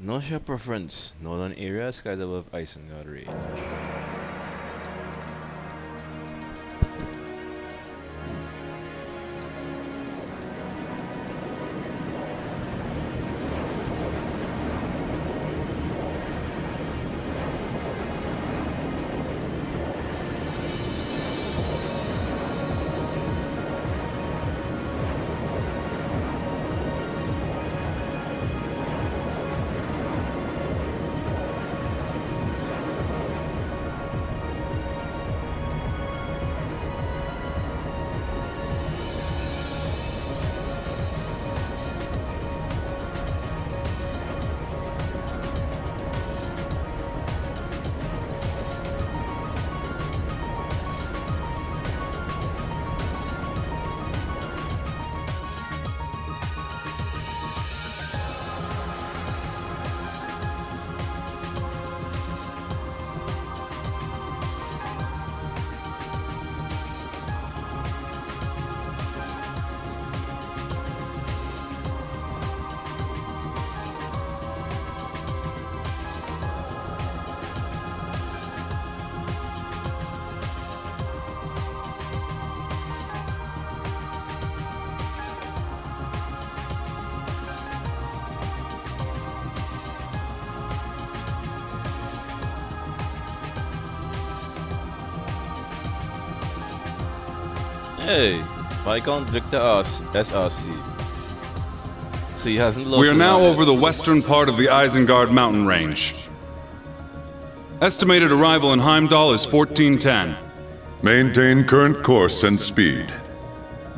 No ship preference. Northern area, skies above Isengard range. Hey, Viscount Victor SRC. So he hasn't lost. We are now over the western part of the Isengard mountain range. Estimated arrival in Heimdall is 1410. Maintain current course and speed.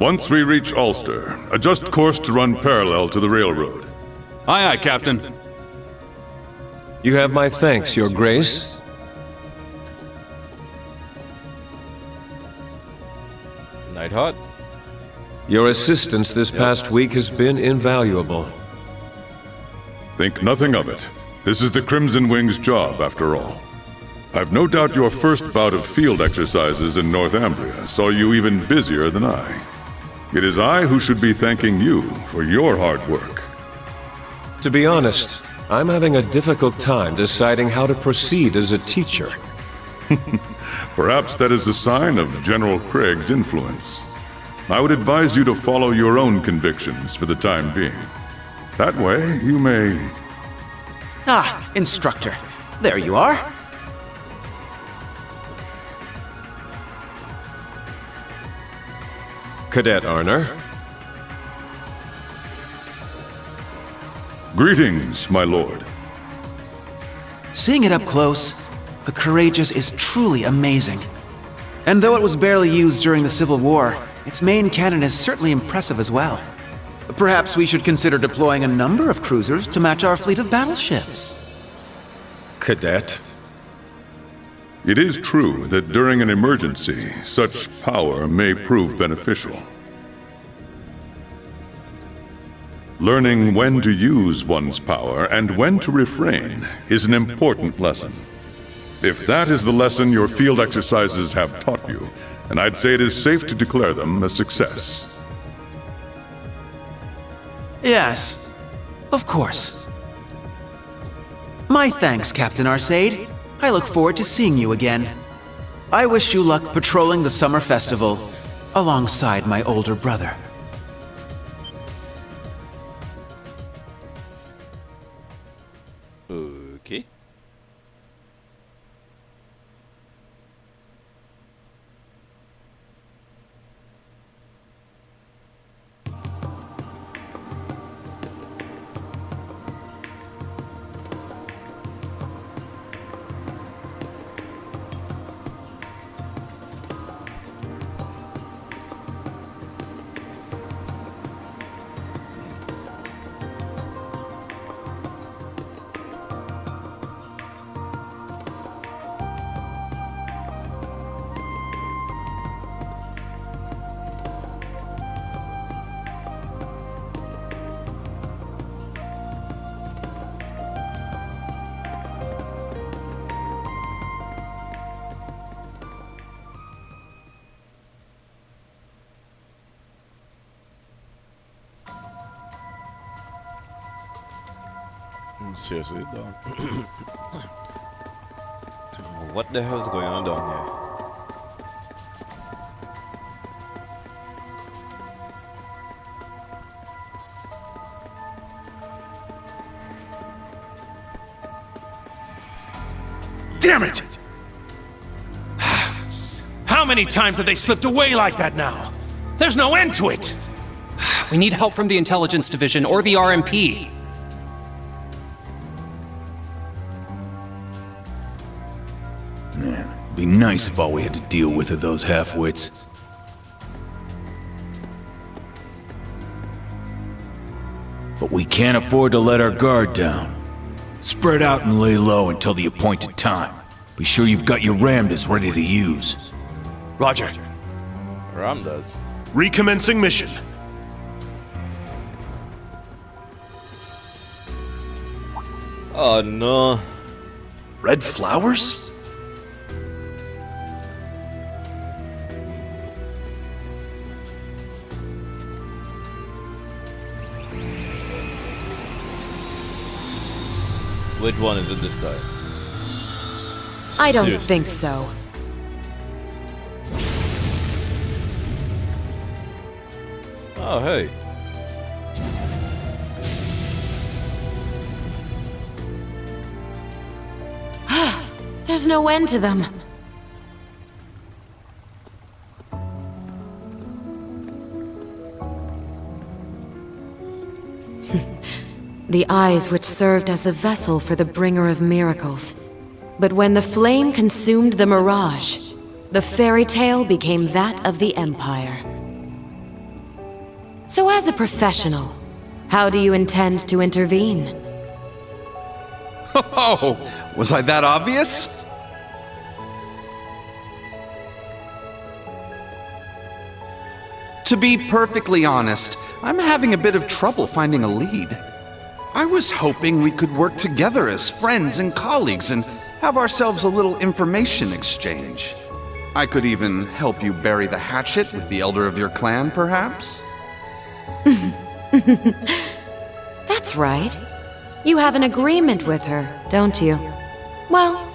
Once we reach Ulster, adjust course to run parallel to the railroad. Aye, aye, Captain. You have my thanks, Your Grace. Neidhart? Your assistance this past week has been invaluable. Think nothing of it. This is the Crimson Wing's job, after all. I've no doubt your first bout of field exercises in Northumbria saw you even busier than I. It is I who should be thanking you for your hard work. To be honest, I'm having a difficult time deciding how to proceed as a teacher. Perhaps that is a sign of General Craig's influence. I would advise you to follow your own convictions for the time being. That way, you may... Ah, instructor. There you are. Cadet Arner. Greetings, my lord. Seeing it up close, the Courageous is truly amazing. And though it was barely used during the Civil War, its main cannon is certainly impressive as well. Perhaps we should consider deploying a number of cruisers to match our fleet of battleships. Cadet. It is true that during an emergency, such power may prove beneficial. Learning when to use one's power and when to refrain is an important lesson. If that is the lesson your field exercises have taught you, then I'd say it is safe to declare them a success. Yes, of course. My thanks, Captain Arcade. I look forward to seeing you again. I wish you luck patrolling the summer festival alongside my older brother. Okay. Seriously, though. What the hell is going on down here? Damn it! How many times have they slipped away like that now? There's no end to it! We need help from the Intelligence Division or the RMP. Man, it'd be nice if all we had to deal with are those half-wits. But we can't afford to let our guard down. Spread out and lay low until the appointed time. Be sure you've got your Ramdas ready to use. Roger. Ram does. Recommencing mission. Oh no. Red flowers? Which one is it this guy? I don't Seriously. think so. Oh, hey. There's no end to them. The eyes which served as the vessel for the bringer of miracles. But when the flame consumed the mirage, the fairy tale became that of the Empire. So as a professional, how do you intend to intervene? Oh, was I that obvious? To be perfectly honest, I'm having a bit of trouble finding a lead. I was hoping we could work together as friends and colleagues and have ourselves a little information exchange. I could even help you bury the hatchet with the elder of your clan, perhaps? That's right. You have an agreement with her, don't you? Well,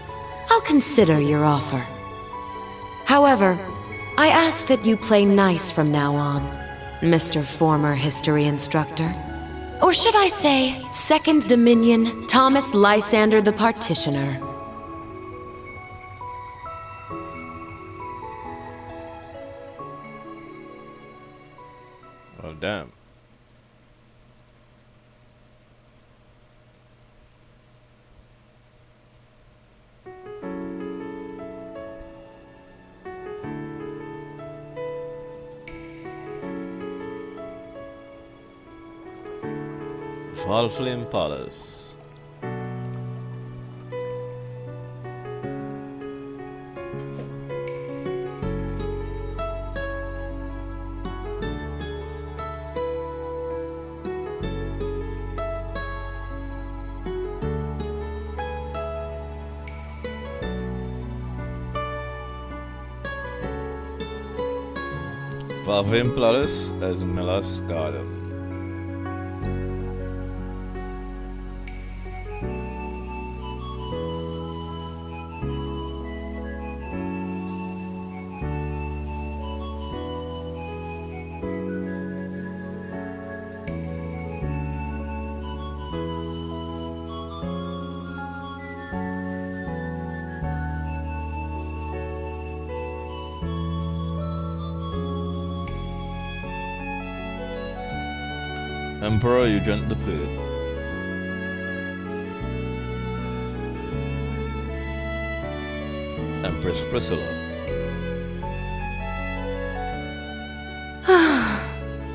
I'll consider your offer. However, I ask that you play nice from now on, Mr. Former History Instructor. Or should I say, Second Dominion Thomas Lysander the Partitioner. Oh, damn. Flame Palace. Flame Palace as Miller's Garden. Emperor Eugene III. Empress Priscilla.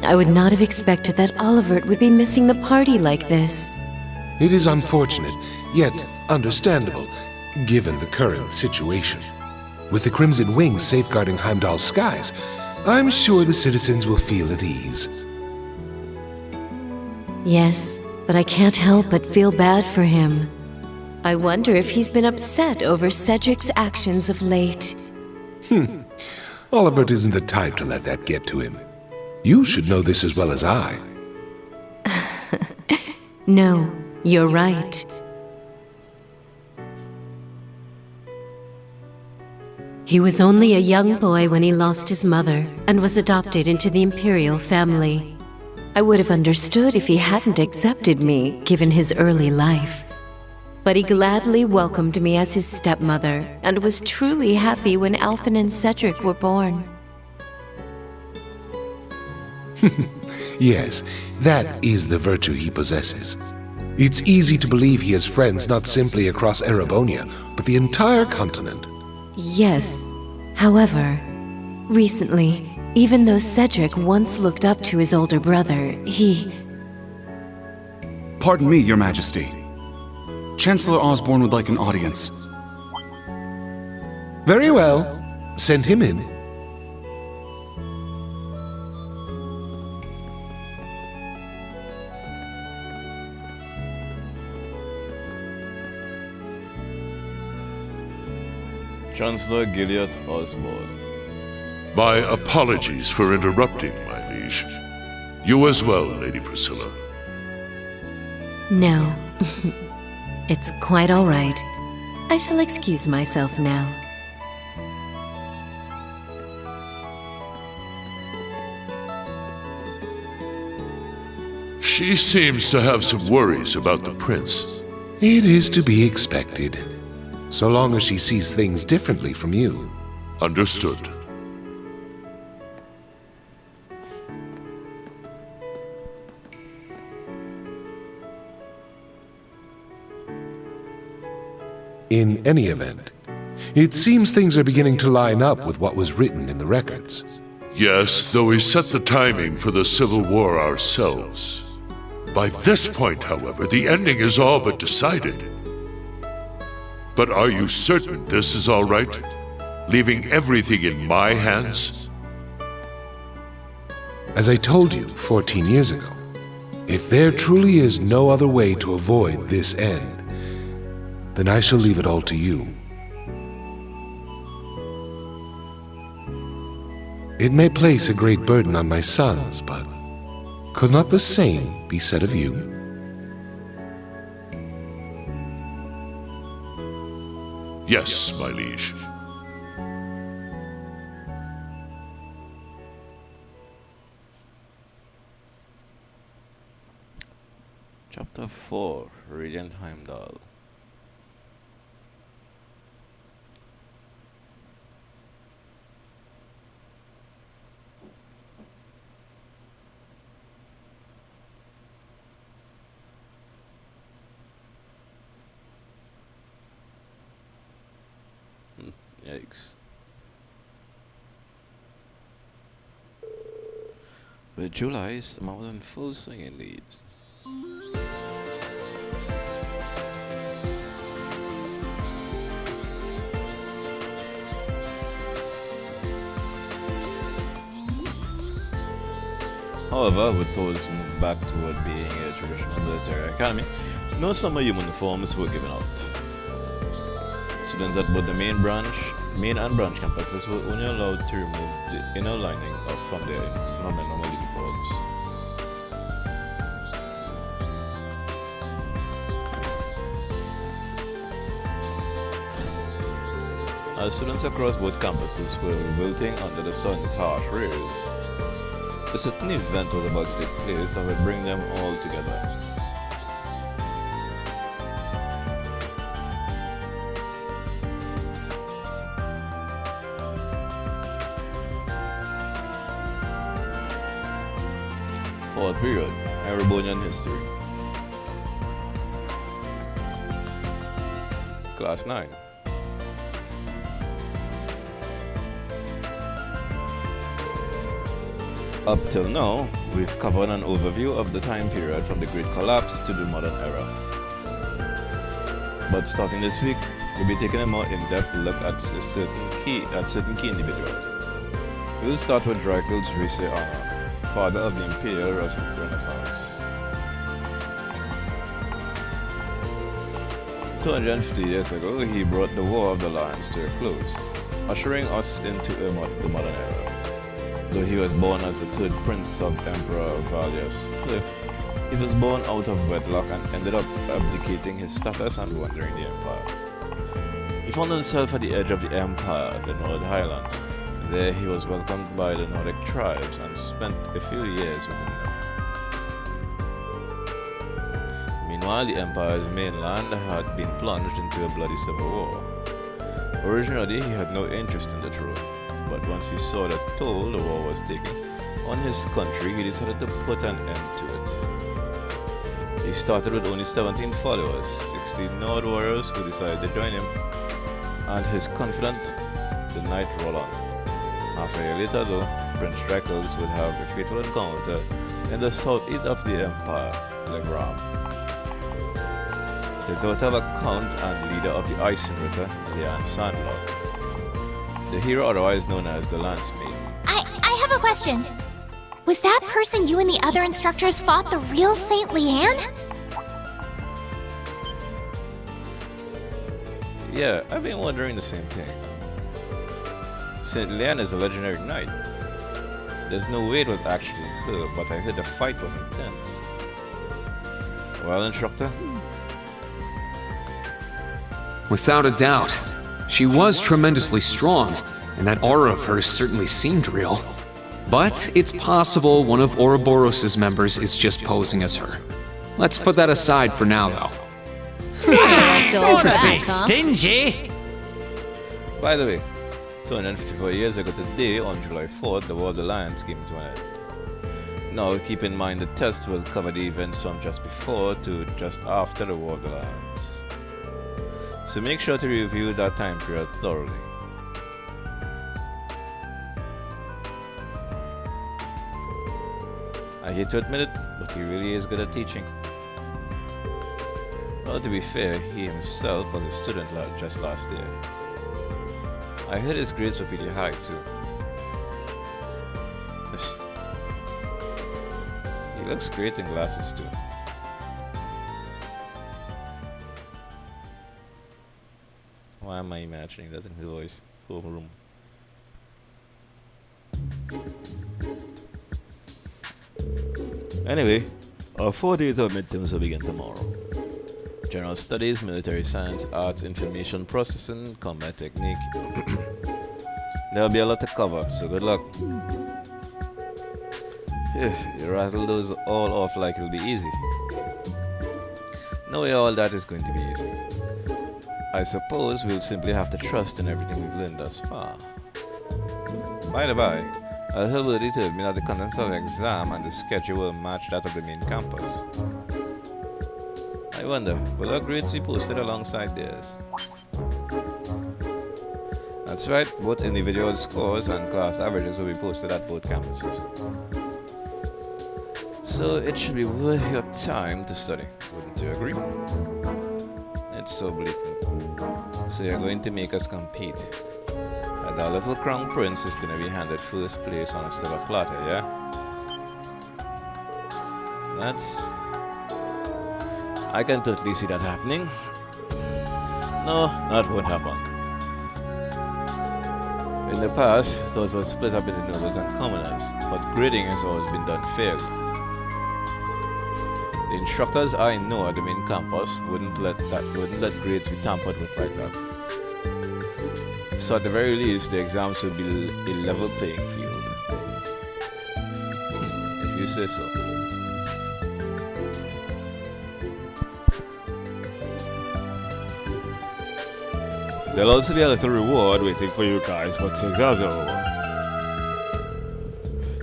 I would not have expected that Olivert would be missing the party like this. It is unfortunate, yet understandable, given the current situation. With the Crimson Wings safeguarding Heimdall's skies, I'm sure the citizens will feel at ease. Yes, but I can't help but feel bad for him. I wonder if he's been upset over Cedric's actions of late. Olivert isn't the type to let that get to him. You should know this as well as I. No, You're right. He was only a young boy when he lost his mother and was adopted into the imperial family. I would have understood if he hadn't accepted me, given his early life. But he gladly welcomed me as his stepmother and was truly happy when Alphen and Cedric were born. Yes, that is the virtue he possesses. It's easy to believe he has friends not simply across Erebonia, but the entire continent. Yes. However, recently, even though Cedric once looked up to his older brother, he... Pardon me, Your Majesty. Chancellor Osborne would like an audience. Very well. Send him in. Chancellor Gilead Osborne. My apologies for interrupting, my liege. You as well, Lady Priscilla. No. It's quite all right. I shall excuse myself now. She seems to have some worries about the prince. It is to be expected, so long as she sees things differently from you. Understood. In any event, it seems things are beginning to line up with what was written in the records. Yes, though we set the timing for the Civil War ourselves. By this point, however, the ending is all but decided. But are you certain this is all right? Leaving everything in my hands? As I told you 14 years ago, if there truly is no other way to avoid this end, then I shall leave it all to you. It may place a great burden on my sons, but could not the same be said of you? Yes, my liege. Chapter 4, Radiant Heimdall. Yikes. But July is more than full swing in leaves. However, with Poe's move back toward being a traditional military academy, no summer uniforms were given out. Students at both the main and branch campuses were only allowed to remove the inner lining from their normal uniforms. As students across both campuses were wilting under the sun's harsh rays, a certain event was about to take place that would bring them all together. Fourth period, Erebonian history. Class 9. Up till now, we've covered an overview of the time period from the Great Collapse to the modern era. But starting this week, we'll be taking a more in-depth look at certain key individuals. We'll start with Dracul Drisse, father of the Imperial Renaissance. 250 years ago, he brought the War of the Lions to a close, ushering us into the modern era. Though he was born as the third prince of Emperor Valius V, He was born out of wedlock and ended up abdicating his status and wandering the empire. He found himself at the edge of the empire, the North Highlands. There he was welcomed by the Nordic tribes and spent a few years within them. Meanwhile, the empire's mainland had been plunged into a bloody civil war. Originally, he had no interest in the throne, but once he saw the toll the war was taking on his country, he decided to put an end to it. He started with only 17 followers, 16 Nord warriors who decided to join him, and his confidant, the Knight Roland. Half a year later though, Prince Dreckles would have a fatal encounter in the southeast of the empire, Legram. The daughter of a count and leader of the Eisenritter, Leon Sandlot. The hero otherwise known as the Lancemaid. I have a question. Was that person you and the other instructors fought the real Saint Leanne? Yeah, I've been wondering the same thing. Saint Leanne is a legendary knight. There's no way it was actually her, but I heard the fight was intense. Well, instructor? Without a doubt. She was tremendously strong, and that aura of hers certainly seemed real. But it's possible one of Ouroboros' members is just posing as her. Let's put that aside for now, though. Interesting. Stingy! By the way, 254 years ago today, on July 4th, the War of the Lions came to an end. Now, keep in mind the test will cover the events from just before to just after the War of the Lions. So make sure to review that time period thoroughly. I hate to admit it, but he really is good at teaching. Well, to be fair, he himself was a student just last year. I heard his grades were pretty high too. He looks great in glasses too. Why am I imagining that in his voice? Whole room. Anyway, our 4 days of midterms will begin tomorrow. General Studies, Military Science, Arts, Information Processing, Combat Technique. There'll be a lot to cover, so good luck. You rattle those all off like it'll be easy. No way all that is going to be easy. I suppose we'll simply have to trust in everything we've learned thus far. By the by, I heard Worthy told me that the contents of the exam and the schedule will match that of the main campus. I wonder, will our grades be posted alongside theirs? That's right, both individual scores and class averages will be posted at both campuses. So it should be worth your time to study, wouldn't you agree? It's so blatant. So you're going to make us compete. And our little crown prince is going to be handed first place on a silver platter, yeah? I can totally see that happening. No, that won't happen. In the past, those were split up into nobles and commoners, but grading has always been done fairly. The instructors I know at the main campus wouldn't let grades be tampered with like that. So at the very least, the exams will be a level playing field. If you say so. There'll also be a little reward waiting for you guys once the exams are over.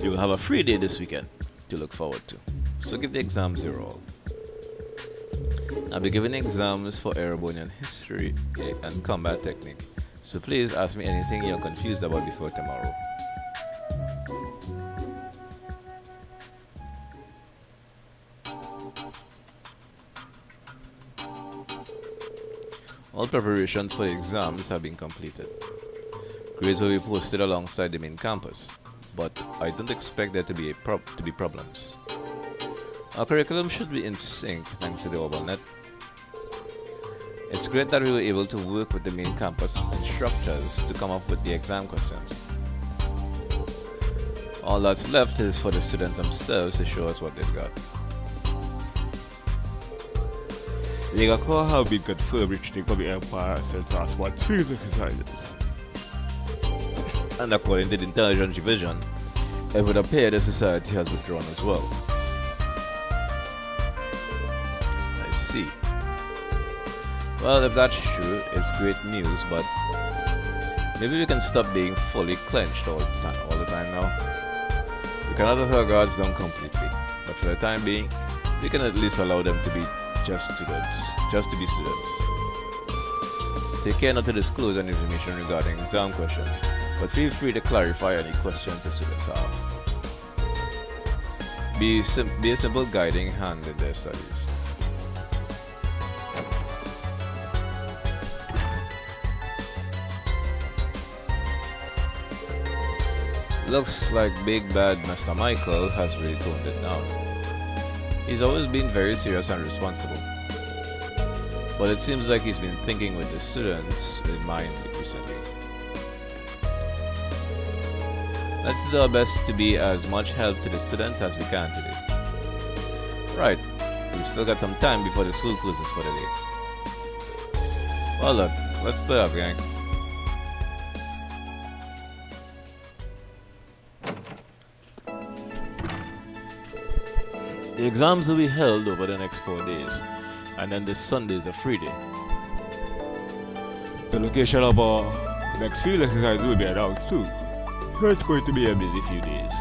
You'll have a free day this weekend to look forward to. So give the exams your all. I'll be giving exams for Erebonian history and combat technique. So please ask me anything you're confused about before tomorrow. All preparations for the exams have been completed. Grades will be posted alongside the main campus, but I don't expect there to be problems. Our curriculum should be in sync thanks to the OrbalNet. It's great that we were able to work with the main campus instructors to come up with the exam questions. All that's left is for the students themselves to show us what they've got. You can have been confirmed for the Empire since last what field exercises. And according to the intelligence division, it would appear the society has withdrawn as well. I see. Well, if that's true, it's great news, but maybe we can stop being fully clenched all the time now. We cannot let our guards down completely, but for the time being, we can at least allow them to be just students. Just to be students. Take care not to disclose any information regarding exam questions, but feel free to clarify any questions the students have. Be a simple guiding hand in their studies. Looks like Big Bad Mr. Michael has really toned it down. He's always been very serious and responsible, but it seems like he's been thinking with the students in mind recently. Let's do our best to be as much help to the students as we can today. Right, we've still got some time before the school closes for the day. Well look, let's play up, gang. The exams will be held over the next 4 days, and then this Sunday is a free day. The location of our next field exercise will be around too, so it's going to be a busy few days.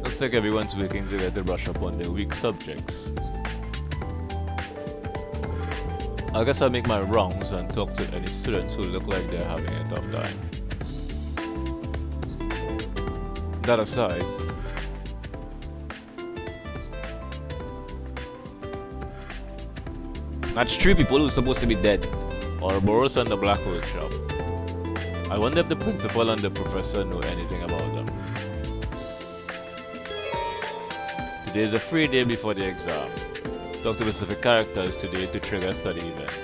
Looks like everyone's working together to brush up on their weak subjects. I guess I'll make my rounds and talk to any students who look like they're having a tough time. That aside, that's 3 people who are supposed to be dead. Ouroboros and the Black Workshop. I wonder if the principal and the professor know anything about them. Today is a free day before the exam. Talk to specific characters today to trigger study events.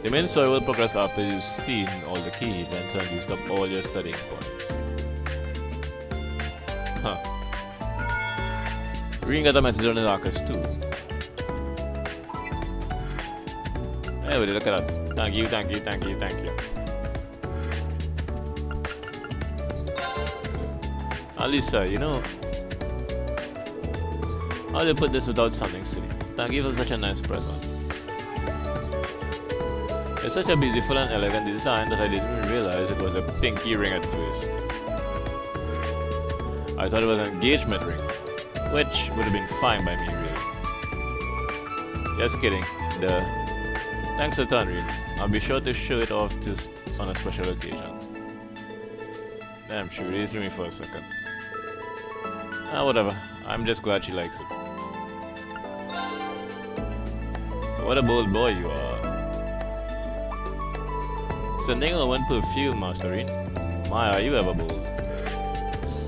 The main story will progress after you've seen all the key events and used up all your studying points. Huh. Ring got a message on the Arcus too. Anyway, look at that. Thank you. Alisa, you know, how do you put this without sounding silly? Thank you for such a nice present. It's such a beautiful and elegant design that I didn't even realize it was a pinky ring at first. I thought it was an engagement ring, which would have been fine by me really. Just kidding. Thanks a ton, really. I'll be sure to show it off on a special occasion. Damn, she really threw me for a second. Whatever. I'm just glad she likes it. What a bold boy you are. Sending a one perfume, Masterine. My, are you ever bold?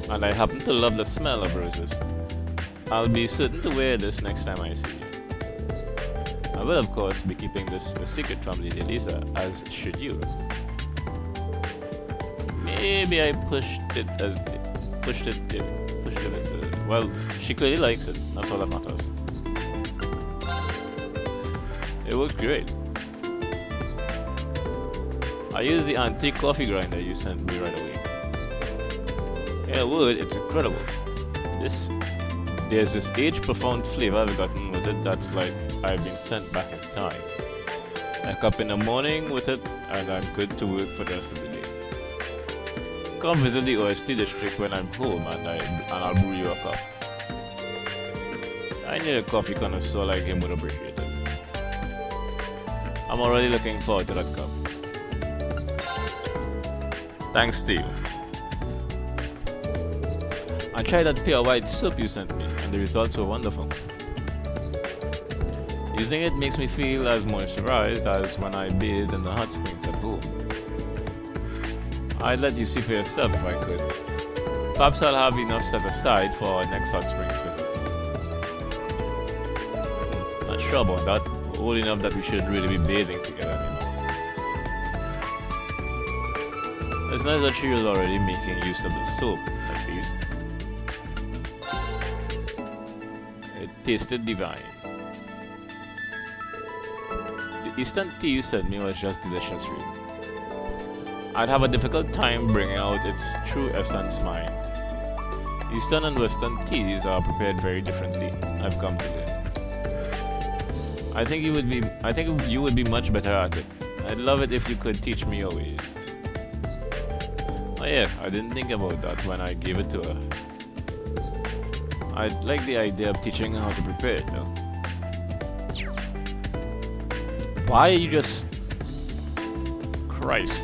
And I happen to love the smell of roses. I'll be certain to wear this next time I see you. I will, of course, be keeping this a secret from Lady Lisa, as should you. Maybe I pushed it. Well, she clearly likes it. That's all that matters. It works great. I use the antique coffee grinder you sent me right away. Yeah, wood, it's incredible. There's this age-profound flavor I've gotten with it that's like I've been sent back in time. A cup in the morning with it, and I'm good to work for the rest of the day. Come visit the OST district when I'm home, and I'll brew you a cup. I need a coffee connoisseur like him would appreciate it. I'm already looking forward to that cup. Thanks, Steve. I tried that pure white soap you sent me, and the results were wonderful. Using it makes me feel as moisturized as when I bathe in the hot springs at home. I'd let you see for yourself if I could. Perhaps I'll have enough set aside for our next hot springs visit. Not sure about that. Old enough that we shouldn't really be bathing together anymore. It's nice that she was already making use of the soap, at least. It tasted divine. The instant tea you sent me was just delicious, really. I'd have a difficult time bringing out its true essence mind. Eastern and Western teas are prepared very differently, I've come to learn. I think you would be much better at it. I'd love it if you could teach me your ways. Oh yeah, I didn't think about that when I gave it to her. I'd like the idea of teaching her how to prepare it, though. Why are you just... Christ.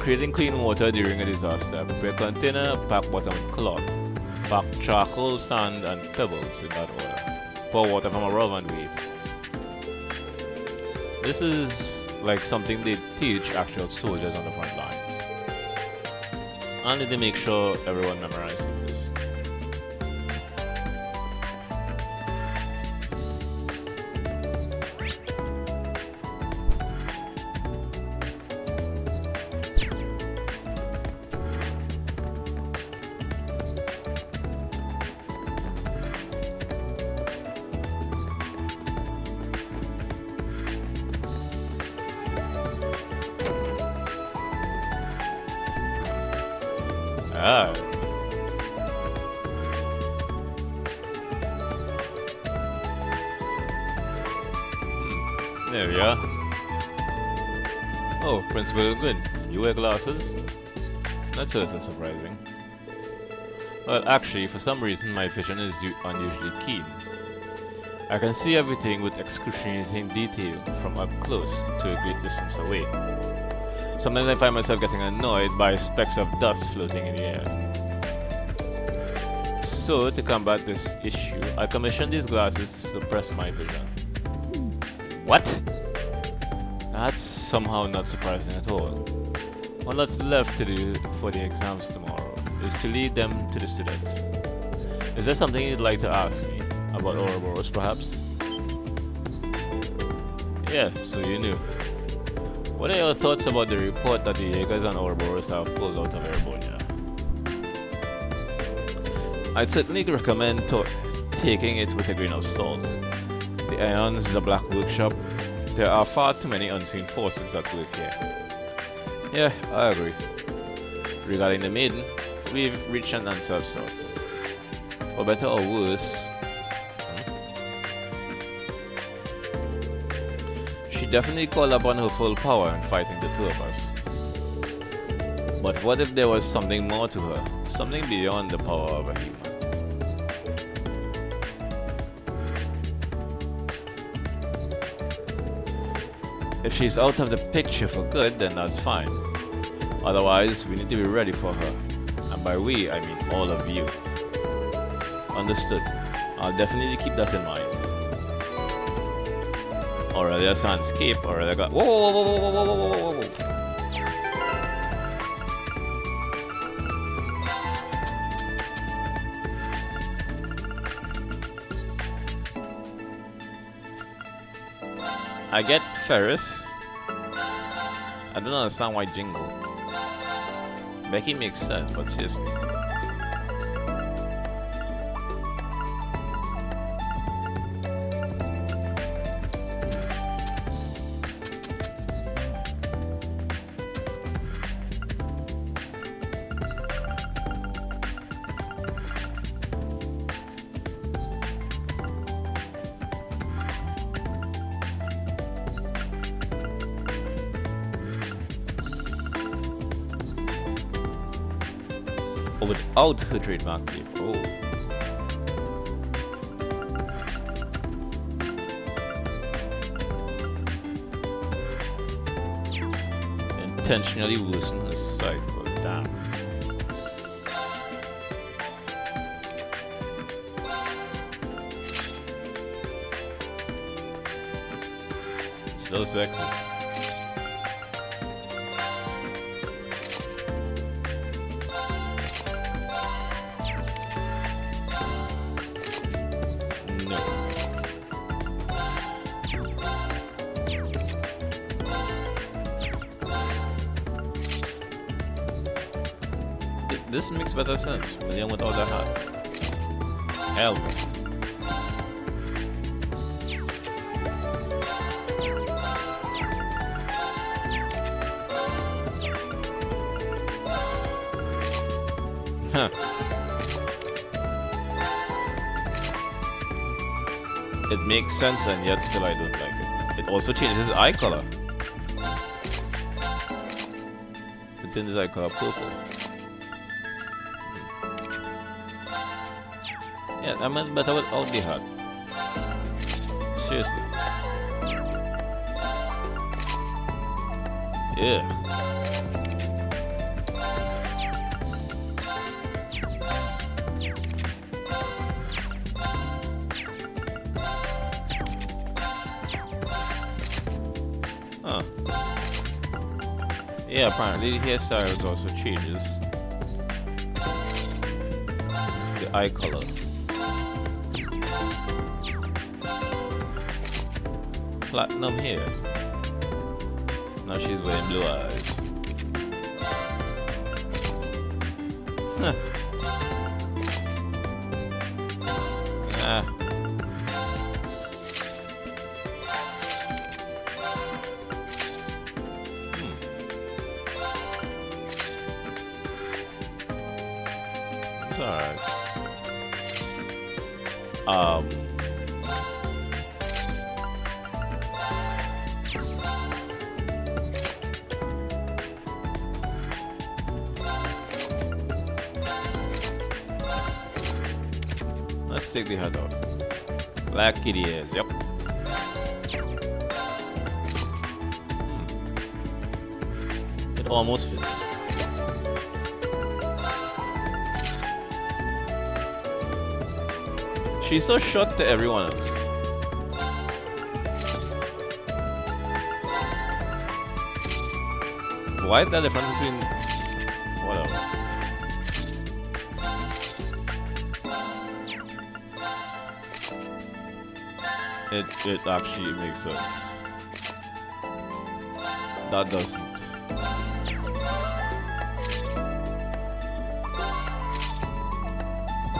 Creating clean water during a disaster. Prepare container, pack bottom with cloth. Pack charcoal, sand, and pebbles in that order. Pour water from above and wait. This is like something they teach actual soldiers on the front lines. And they make sure everyone memorizes this. Ah. There we are. Oh, Principal Good. You wear glasses? That's a little surprising. Well, actually, for some reason, my vision is unusually keen. I can see everything with excruciating detail from up close to a great distance away. Sometimes I find myself getting annoyed by specks of dust floating in the air. So, to combat this issue, I commissioned these glasses to suppress my vision. What? That's somehow not surprising at all. All that's left to do for the exams tomorrow is to lead them to the students. Is there something you'd like to ask me? About Ouroboros, perhaps? Yeah, so you knew. What are your thoughts about the report that the Jaegers and Ouroboros have pulled out of Erebonia? I'd certainly recommend taking it with a grain of salt. The Ions, the Black Workshop, there are far too many unseen forces at work here. Yeah, I agree. Regarding the maiden, we've reached an answer of sorts. For better or worse, she definitely called upon her full power in fighting the two of us. But what if there was something more to her? Something beyond the power of a human? If she's out of the picture for good, then that's fine. Otherwise, we need to be ready for her. And by we, I mean all of you. Understood. I'll definitely keep that in mind. Aurelia Sandscape, Aurelia got... Whoa, whoa, whoa, whoa, whoa, whoa, whoa, whoa. I get Ferris. I don't understand why Jingle. Becky makes sense, but seriously. Or without her trademark tape. Oh. Intentionally worsen her sight. Oh, damn. So sexy. this makes better sense. Million without the hat. Hell no. Huh. It makes sense and yet still I don't like it. It also changes his eye color. It turns his eye color purple. Yeah, I mean better without the hat. Seriously. Yeah. Huh. Yeah, apparently the hairstyle also changes the eye color. Platinum hair. Now she's wearing blue eyes. Huh. Ah. It's alright. Let's take the hat out. Black kitty ears, yep. It almost fits. She's so short to everyone else. Why is that difference between whatever? It actually makes sense. That doesn't.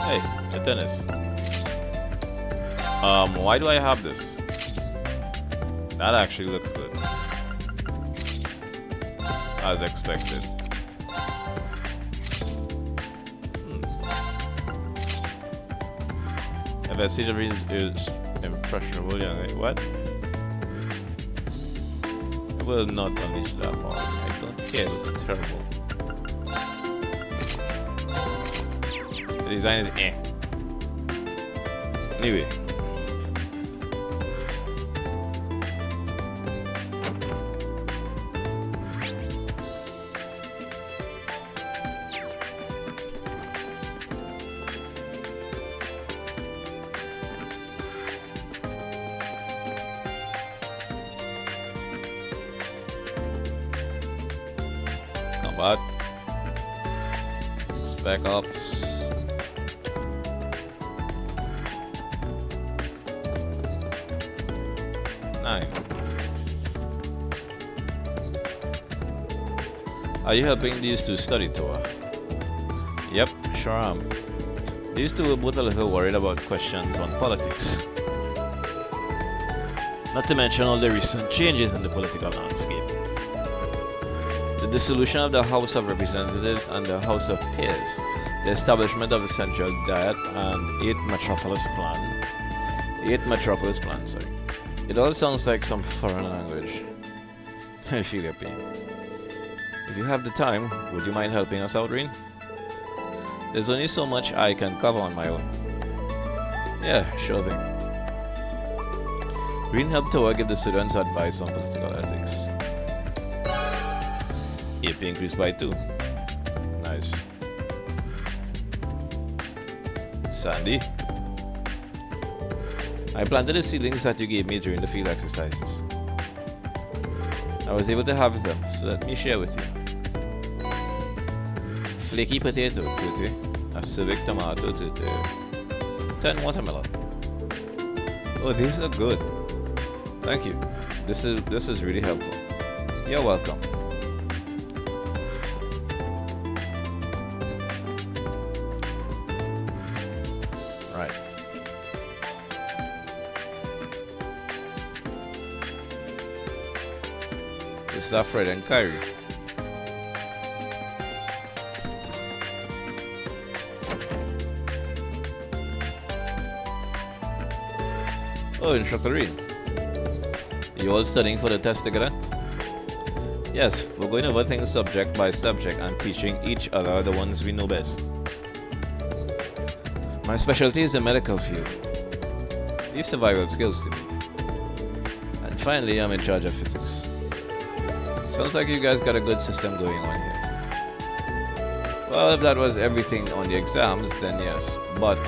Hey, a tennis. Why do I have this? That actually looks good. As expected. If I see the reason is impressionable, yeah, like, what? I will not unleash that bomb. I don't care, it looks terrible. The design is eh. Anyway. But spec ops. Nice. Are you helping these two study tour? Yep, sure am. These two were both a little worried about questions on politics. Not to mention all the recent changes in the political landscape. The dissolution of the House of Representatives and the House of Peers, the establishment of a central diet and 8 metropolis plan, sorry. It all sounds like some foreign language. I feel your pain. If you have the time, would you mind helping us out, Reen? There's only so much I can cover on my own. Yeah, sure thing. Reen helped Toa give the students advice on political ethics. AP increased by 2. Nice. Sandy. I planted the seedlings that you gave me during the field exercises. I was able to harvest them, so let me share with you. Flaky potato, 30. A civic tomato, 30. 10 watermelon. Oh, these are good. Thank you. This is really helpful. You're welcome. Mr. Fred and Kyrie. Oh, Instructor Reed. You all studying for the test together? Yes, we're going over things subject by subject and teaching each other the ones we know best. My specialty is the medical field. Leave survival skills to me. And finally, I'm in charge of physics. Sounds like you guys got a good system going on here. Well, if that was everything on the exams, then yes. But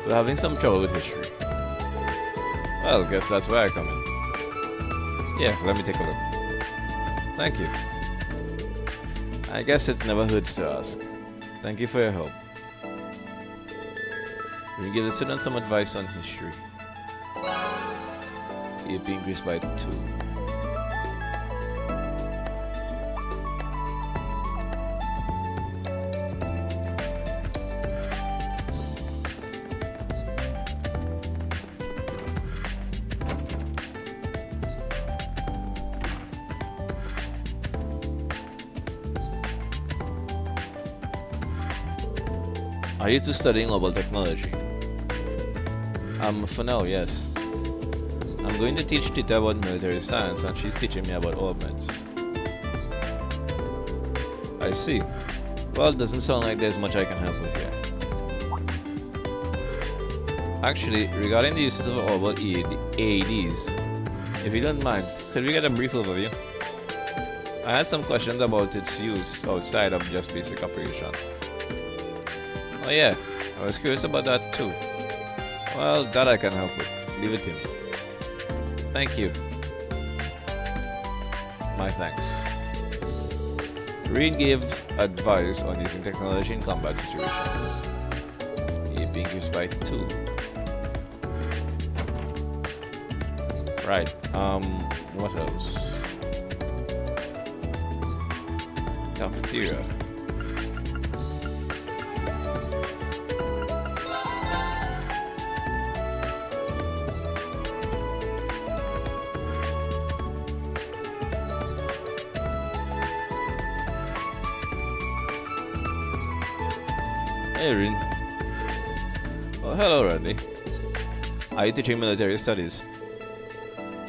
we're having some trouble with history. Well, guess that's where I come in. Yeah, let me take a look. Thank you. I guess it never hurts to ask. Thank you for your help. We give the students some advice on history. EP increased by 2. Are you two studying mobile technology? For now, yes. I'm going to teach Tita about military science and she's teaching me about ordnance. I see. Well, it doesn't sound like there's much I can help with here. Actually, regarding the uses of orbital AEDs, if you don't mind, could we get a brief overview? I had some questions about its use outside of just basic operation. Oh yeah, I was curious about that too. Well, that I can help with. Leave it to me. Thank you. My thanks. Reed gave advice on using technology in combat situations. He being used by 2. Right, what else? Cafeteria. Hey, Rin. Well, hello, Randy. Are you teaching military studies?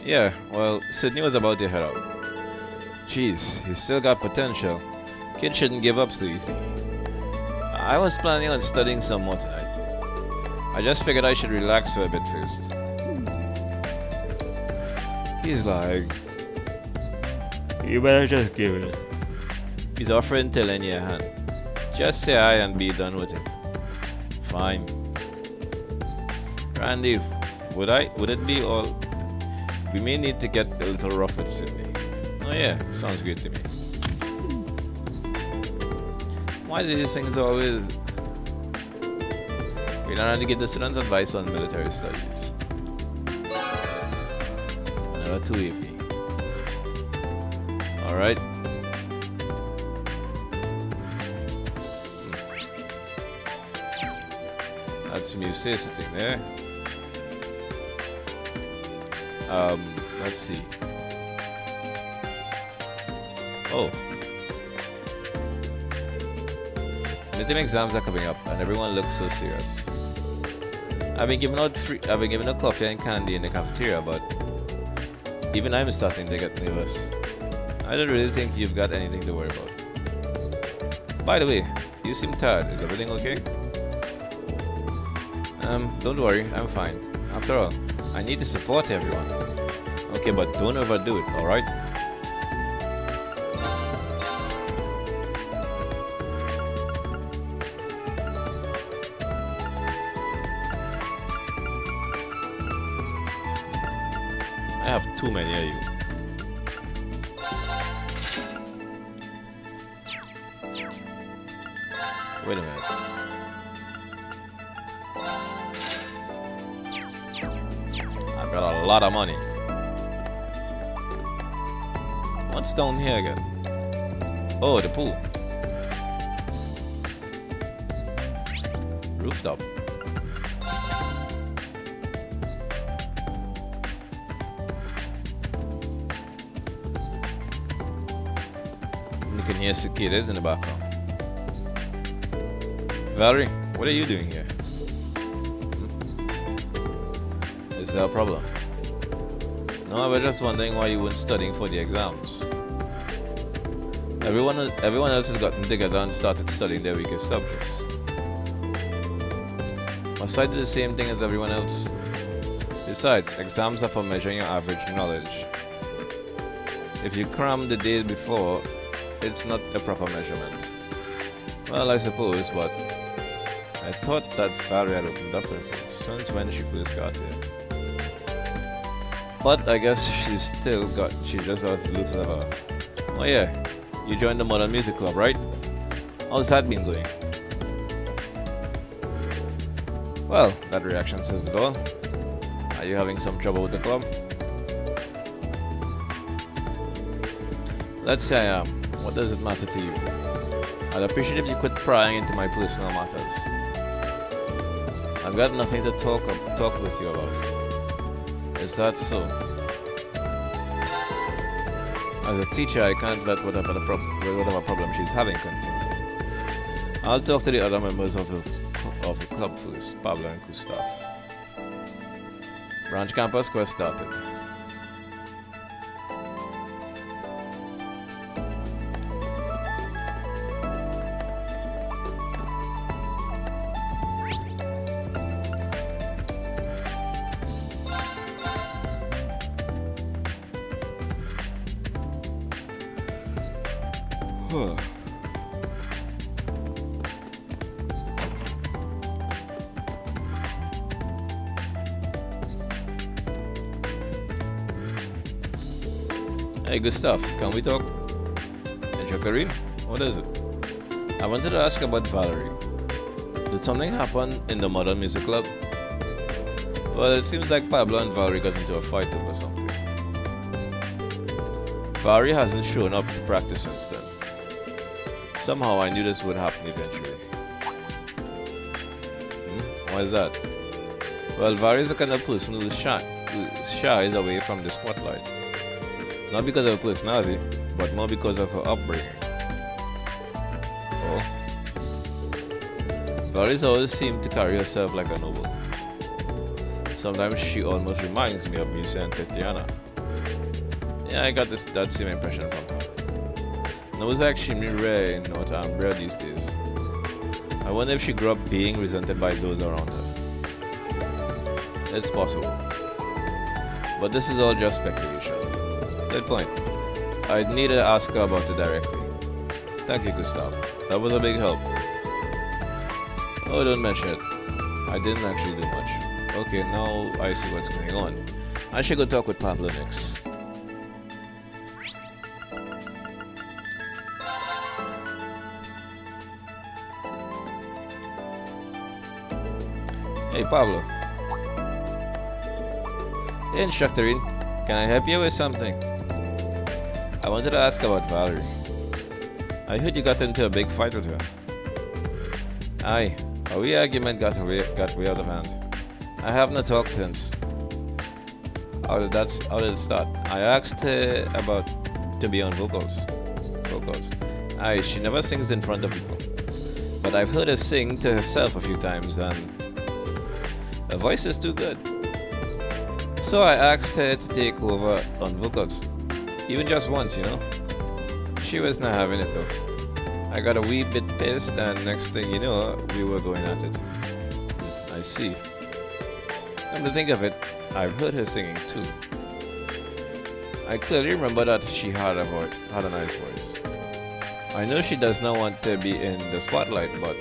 Yeah, well, Sydney was about to head out. Jeez, he's still got potential. Kid shouldn't give up so easy. I was planning on studying some more tonight. I just figured I should relax for a bit first. He's like... You better just give it. He's offering to lend you a hand. Just say aye and be done with it. Fine. Randy, would it be all... We may need to get a little rough with Sydney. Oh yeah, sounds good to me. Why do these things always... We don't have to give the students advice on military studies. Another 2 AP. Alright. That's some useless thing there. Let's see. Oh. Midterm exams are coming up and everyone looks so serious. I've been giving out coffee and candy in the cafeteria, but even I'm starting to get nervous. I don't really think you've got anything to worry about. By the way, you seem tired. Is everything okay? Don't worry, I'm fine. After all, I need to support everyone. Okay, but don't overdo it, alright? I have too many of you. Wait a minute. I've got a lot of money. What's down here again? Oh, the pool. Rooftop. You can hear cicadas in the background. Valerie, what are you doing here? Is there a problem? No, I was just wondering why you weren't studying for the exams. Everyone else has gotten together and started studying their weakest subjects. Must I do the same thing as everyone else? Besides, exams are for measuring your average knowledge. If you cram the day before, it's not a proper measurement. Well, I suppose, but I thought that Valerie had opened up with things since when she first got here. But I guess she just got loose of her. Oh yeah, you joined the Modern Music Club, right? How's that been going? Well, that reaction says it all. Are you having some trouble with the club? Let's say I am. What does it matter to you? I'd appreciate if you quit prying into my personal matters. I've got nothing to talk with you about. Is that so? As a teacher, I can't let whatever problem she's having continue. I'll talk to the other members of the club first, Pablo and Gustav. Branch campus quest started. Hey Gustav, can we talk? Hey Jacqueline, what is it? I wanted to ask about Valerie. Did something happen in the Modern Music Club? Well, it seems like Pablo and Valerie got into a fight over something. Valerie hasn't shown up to practice since then. Somehow I knew this would happen eventually. Why is that? Well, Valerie's the kind of person who shies away from the spotlight. Not because of her personality, but more because of her upbringing. Oh. Valerie's always seemed to carry herself like a noble. Sometimes she almost reminds me of Misa and Tatiana. Yeah, I got that same impression from her. Nose are extremely rare in North Ambria these days. I wonder if she grew up being resented by those around her. It's possible. But this is all just speculation. Good point. I'd need to ask her about it directly. Thank you, Gustav. That was a big help. Oh, don't mention it. I didn't actually do much. Okay, now I see what's going on. I should go talk with Pablo next. Hey, Pablo. Hey, Instructorine. Can I help you with something? I wanted to ask about Valerie. I heard you got into a big fight with her. Aye, a wee argument got way out of hand. I haven't talked since. How did it start? I asked her to be on vocals. Aye, she never sings in front of people. But I've heard her sing to herself a few times and her voice is too good. So I asked her to take over on vocals. Even just once, you know. She was not having it though. I got a wee bit pissed and next thing you know, we were going at it. I see. Come to think of it, I've heard her singing too. I clearly remember that she had a nice voice. I know she does not want to be in the spotlight, but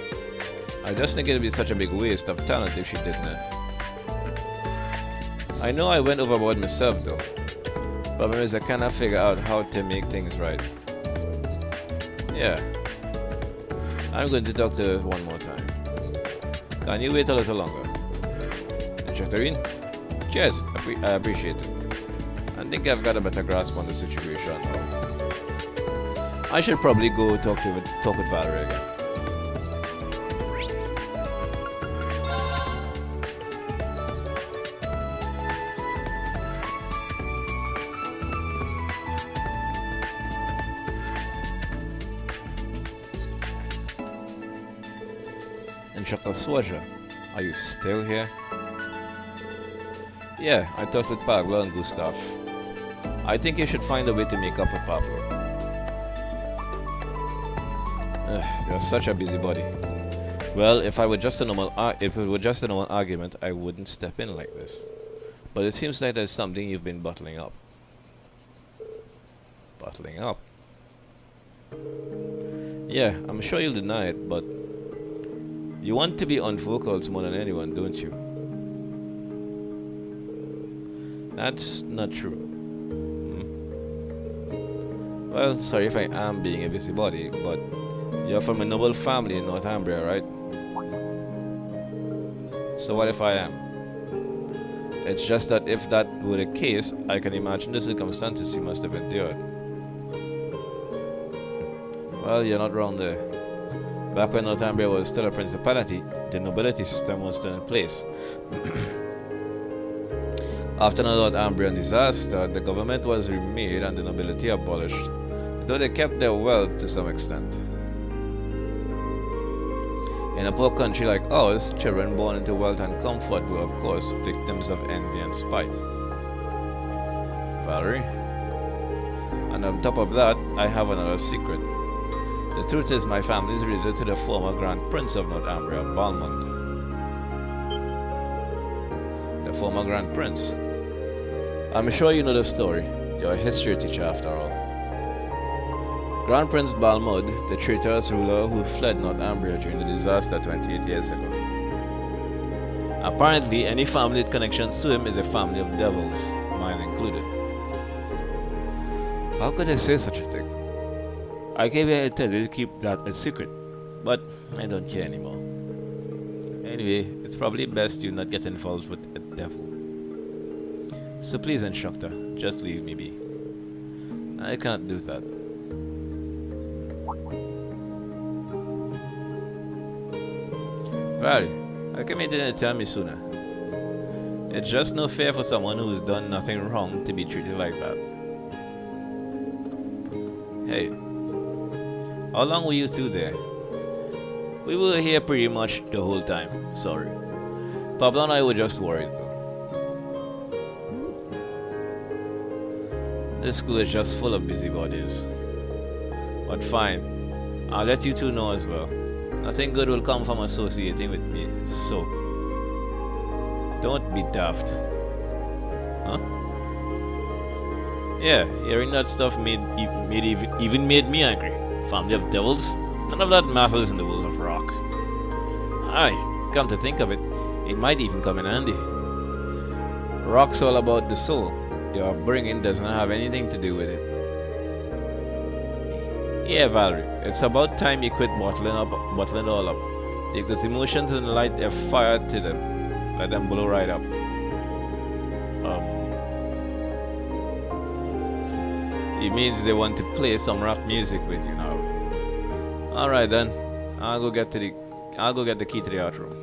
I just think it would be such a big waste of talent if she didn't. I know I went overboard myself though. Problem is I cannot figure out how to make things right. Yeah. I'm going to talk to her one more time. Can you wait a little longer? Jacqueline? Cheers, I appreciate it. I think I've got a better grasp on the situation now. I should probably go talk with Valerie again. Instructor Swaja, are you still here? Yeah, I talked with Pablo and Gustav. I think you should find a way to make up with Pablo. You're such a busybody. Well, if it were just a normal argument, I wouldn't step in like this. But it seems like there's something you've been bottling up. Bottling up? Yeah, I'm sure you'll deny it, but you want to be on vocals more than anyone, don't you? That's not true. Well, sorry if I am being a busybody, but you're from a noble family in Northumbria, right? So what if I am? It's just that if that were the case, I can imagine the circumstances you must have endured. Well, you're not wrong there. Back when Northumbria was still a principality, the nobility system was still in place. After the Northumbrian disaster, the government was remade and the nobility abolished, though they kept their wealth to some extent. In a poor country like ours, children born into wealth and comfort were, of course, victims of envy and spite. Valerie? And on top of that, I have another secret. The truth is my family is related to the former Grand Prince of Northumbria, Balmond. The former Grand Prince. I'm sure you know the story. You're a history teacher after all. Grand Prince Balmud, the traitorous ruler who fled Northumbria during the disaster 28 years ago. Apparently, any family with connections to him is a family of devils, mine included. How could I say such a thing? I came here to tell you to keep that a secret, but I don't care anymore. Anyway, it's probably best you not get involved with a devil. So please, instructor, just leave me be. I can't do that. Well, how come you didn't tell me sooner? It's just no fair for someone who's done nothing wrong to be treated like that. Hey, how long were you two there? We were here pretty much the whole time, sorry. Pablo and I were just worried though. This school is just full of busybodies. But fine, I'll let you two know as well. Nothing good will come from associating with me, so don't be daft. Huh? Yeah, hearing that stuff even made me angry. Family of devils? None of that matters in the world of rock. Aye, come to think of it, it might even come in handy. Rock's all about the soul. Your upbringing does not have anything to do with it. Yeah, Valerie, it's about time you quit bottling it all up. Take those emotions and light a fire to them. Let them blow right up. It means they want to play some rock music with you now. Alright then, I'll go get the key to the art room.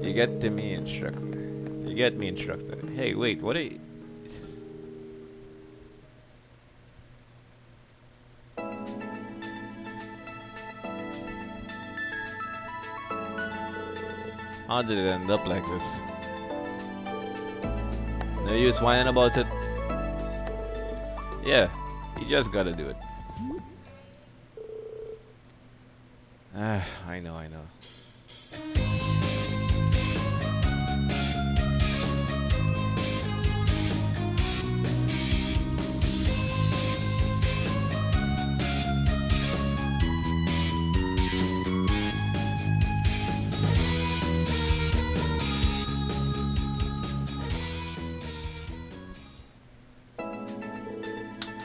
You get me, instructor. Hey, wait, what are you? How did it end up like this? No use whining about it. Yeah, you just gotta do it. I know.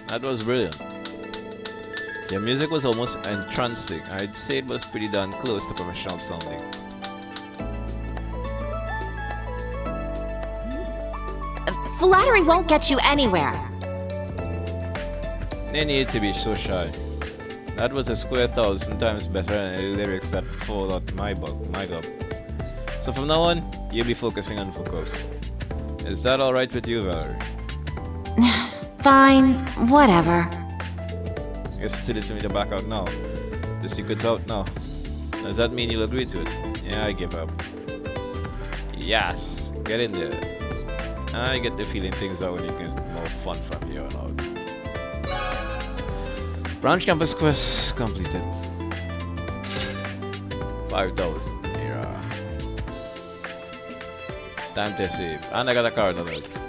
That was brilliant. Your music was almost entrancing. I'd say it was pretty darn close to professional sounding. Flattery won't get you anywhere. No need to be so shy. That was a square 1,000 times better than any lyrics that fall out my gob. So from now on, you'll be focusing on vocals. Is that alright with you, Valerie? Fine, whatever. Guess it's too late for me to back out now. The secret's out now. Does that mean you'll agree to it? Yeah, I give up. Yes, get in there. I get the feeling things are going to get more fun from here on out. Branch campus quest completed. 5,000. Yeah. Time to save. And I got a card alert.